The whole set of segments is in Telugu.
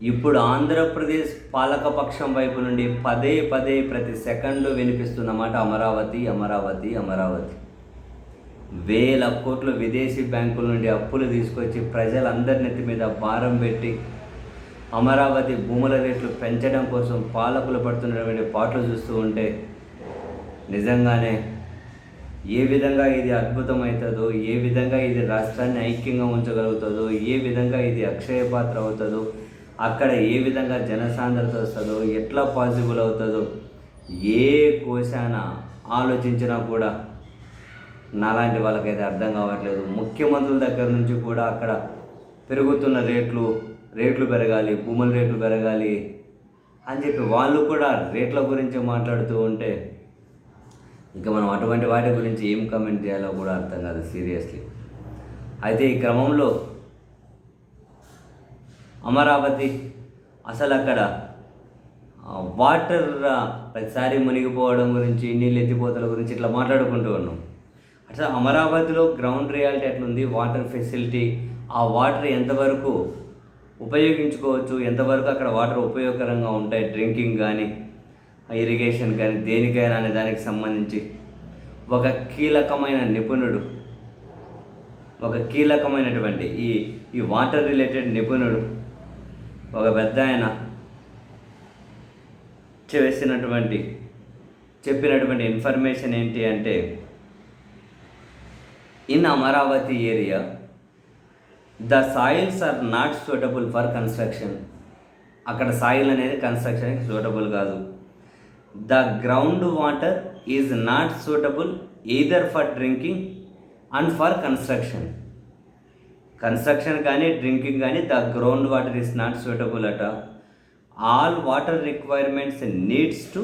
ఇప్పుడు ఆంధ్రప్రదేశ్ పాలకపక్షం వైపు నుండి పదే పదే ప్రతి సెకండు వినిపిస్తున్నమాట అమరావతి అమరావతి అమరావతి. వేల కోట్లు విదేశీ బ్యాంకుల నుండి అప్పులు తీసుకొచ్చి ప్రజలందరి నెత్తి మీద భారం పెట్టి అమరావతి భూముల రేట్లు పెంచడం కోసం పాలకులు పడుతున్నటువంటి పాటలు చూస్తూ ఉంటే నిజంగానే ఏ విధంగా ఇది అద్భుతమవుతుందో, ఏ విధంగా ఇది రాష్ట్రాన్ని ఐక్యంగా ఉంచగలుగుతుందో, ఏ విధంగా ఇది అక్షయ పాత్ర అవుతుందో, అక్కడ ఏ విధంగా జనసాంద్రత వస్తుందో, ఎట్లా పాసిబుల్ అవుతుందో ఏ కోశాన ఆలోచించినా కూడా నాలాంటి వాళ్ళకైతే అర్థం కావట్లేదు. ముఖ్యమంత్రుల దగ్గర నుంచి కూడా అక్కడ పెరుగుతున్న రేట్లు పెరగాలి, భూముల రేట్లు పెరగాలి అని చెప్పి వాళ్ళు కూడా రేట్ల గురించి మాట్లాడుతూ ఉంటే ఇక మనం అటువంటి వాటి గురించి ఏం కమెంట్ చేయాలో కూడా అర్థం కాదు సీరియస్లీ. అయితే ఈ క్రమంలో అమరావతి అసలు అక్కడ వాటర్ ప్రతిసారి మునిగిపోవడం గురించి, నీళ్ళు ఎత్తిపోతల గురించి ఇట్లా మాట్లాడుకుంటూ ఉన్నాం. అసలు అమరావతిలో గ్రౌండ్ రియాలిటీ ఎట్లుంది, వాటర్ ఫెసిలిటీ, ఆ వాటర్ ఎంతవరకు ఉపయోగించుకోవచ్చు, ఎంతవరకు అక్కడ వాటర్ ఉపయోగకరంగా ఉంటాయి, డ్రింకింగ్ కానీ ఇరిగేషన్ కానీ దేనికైనా అనే దానికి సంబంధించి ఒక కీలకమైన నిపుణుడు, ఒక కీలకమైనటువంటి ఈ వాటర్ రిలేటెడ్ నిపుణుడు, ఒక పెద్ద ఆయన చెప్పినటువంటి ఇన్ఫర్మేషన్ ఏంటి అంటే, in Amaravati area the soils are not suitable for construction. అక్కడ సాయిల్ అనేది కన్స్ట్రక్షన్కి సూటబుల్ కాదు. The ground water is not suitable either for drinking and for construction కానీ డ్రింకింగ్ కానీ the ground water is not suitable అట. All water requirements needs to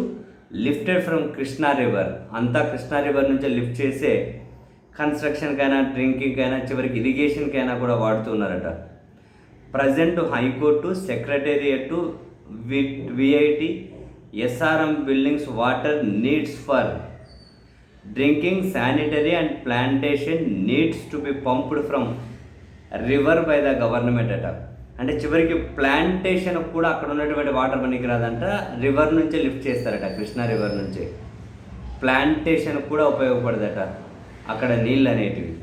lifted from Krishna river. అంతా కృష్ణా రివర్ నుంచి లిఫ్ట్ చేసే కన్స్ట్రక్షన్కైనా, డ్రింకింగ్కైనా, చివరికి ఇరిగేషన్కైనా కూడా వాడుతున్నారట. Present high court, secretariat, VIT, SRM buildings water needs for drinking, sanitary and plantation needs to be pumped from river by the government అట. అంటే చివరికి ప్లాంటేషన్ కూడా అక్కడ ఉన్నటువంటి వాటర్ పనికి రాదంట, రివర్ నుంచే లిఫ్ట్ చేస్తారట, కృష్ణా రివర్ నుంచి. ప్లాంటేషన్ కూడా ఉపయోగపడదట అక్కడ నీళ్ళు అనేటివి,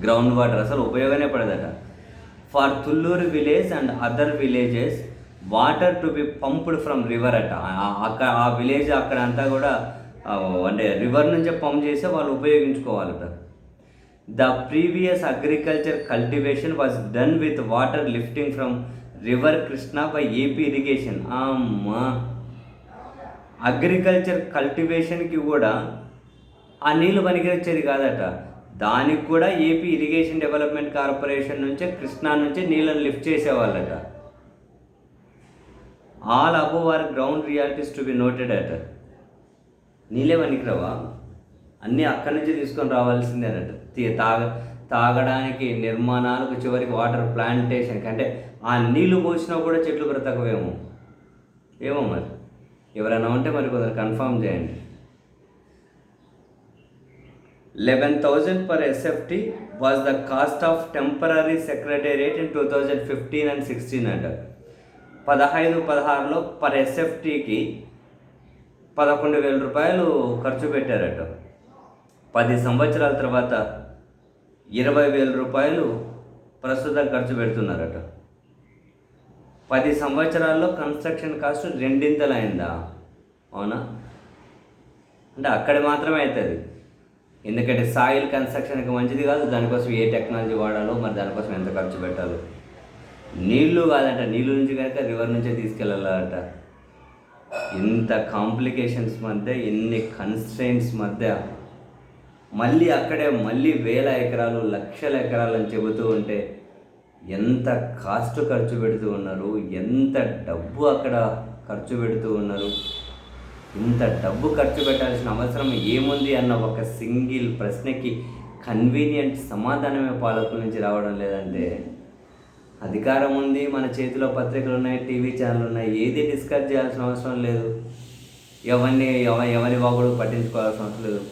గ్రౌండ్ వాటర్ అసలు ఉపయోగమే పడదట. For Thullur village and other villages water to be pumped from river అట. అక్కడ ఆ విలేజ్ అక్కడ అంతా కూడా అంటే రివర్ నుంచే పంప్ చేసి వాళ్ళు ఉపయోగించుకోవాలట. The previous agriculture cultivation was done with water lifting from river Krishna by AP irrigation. అమ్మా, అగ్రికల్చర్ కల్టివేషన్కి కూడా ఆ నీళ్ళు పనికివచ్చేది కాదట. దానికి కూడా ఏపీ ఇరిగేషన్ డెవలప్మెంట్ కార్పొరేషన్ నుంచే, కృష్ణా నుంచే నీళ్ళని లిఫ్ట్ చేసేవాళ్ళట. All above are ground realities to be noted అట. నీళ్ళే పనికిరావా, అన్నీ అక్కడి నుంచి తీసుకొని రావాల్సిందేనట. తాగడానికి, నిర్మాణాలకు, చివరికి వాటర్ ప్లాంటేషన్కి. అంటే ఆ నీళ్లు పోసినా కూడా చెట్లు బ్రతకవేమో, ఏమో మరి ఎవరైనా ఉంటే మరి కొందరు కన్ఫర్మ్ చేయండి. 11,000 per SFT was the cost of temporary secretariat in 2015 and 16 అంట. 15-16లో పర్ ఎస్ఎఫ్టీకి 11,000 రూపాయలు ఖర్చు పెట్టారట. 10 సంవత్సరాల తర్వాత 20,000 రూపాయలు ప్రస్తుతం ఖర్చు పెడుతున్నారట. 10 సంవత్సరాల్లో కన్స్ట్రక్షన్ కాస్ట్ రెండింతలు అయిందా? అవునా? అంటే అక్కడ మాత్రమే అవుతుంది. ఎందుకంటే సాయిల్ కన్స్ట్రక్షన్కి మంచిది కాదు, దానికోసం ఏ టెక్నాలజీ వాడాలో, మరి దానికోసం ఎంత ఖర్చు పెట్టాలో. నీళ్ళు కాదంట, నీళ్ళు నుంచి కనుక రివర్ నుంచే తీసుకెళ్ళాలట. ఇంత కాంప్లికేషన్స్ మధ్య, ఎన్ని కన్స్ట్రెయింట్స్ మధ్య మళ్ళీ అక్కడే వేల ఎకరాలు, లక్షల ఎకరాలు అని చెబుతూ ఉంటే ఎంత కాస్ట్ ఖర్చు పెడుతూ ఉన్నారు, ఎంత డబ్బు అక్కడ ఖర్చు పెడుతూ ఉన్నారు. ఇంత డబ్బు ఖర్చు పెట్టాల్సిన అవసరం ఏముంది అన్న ఒక సింగిల్ ప్రశ్నకి కన్వీనియంట్ సమాధానమే పాలకుల నుంచి రావడం లేదంటే, అధికారం ఉంది, మన చేతిలో పత్రికలు ఉన్నాయి, టీవీ ఛానల్ ఉన్నాయి, ఏది డిస్కస్ చేయాల్సిన అవసరం లేదు, ఎవరి వాగుడు పట్టించుకోవాల్సిన అవసరం లేదు.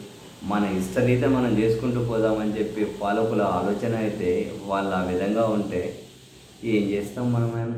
మన ఇష్టరీతే మనం చేసుకుంటూ పోదామని చెప్పి పాలకుల ఆలోచన అయితే వాళ్ళు ఆ విధంగా ఉంటే ఏం చేస్తాం మనమైనా.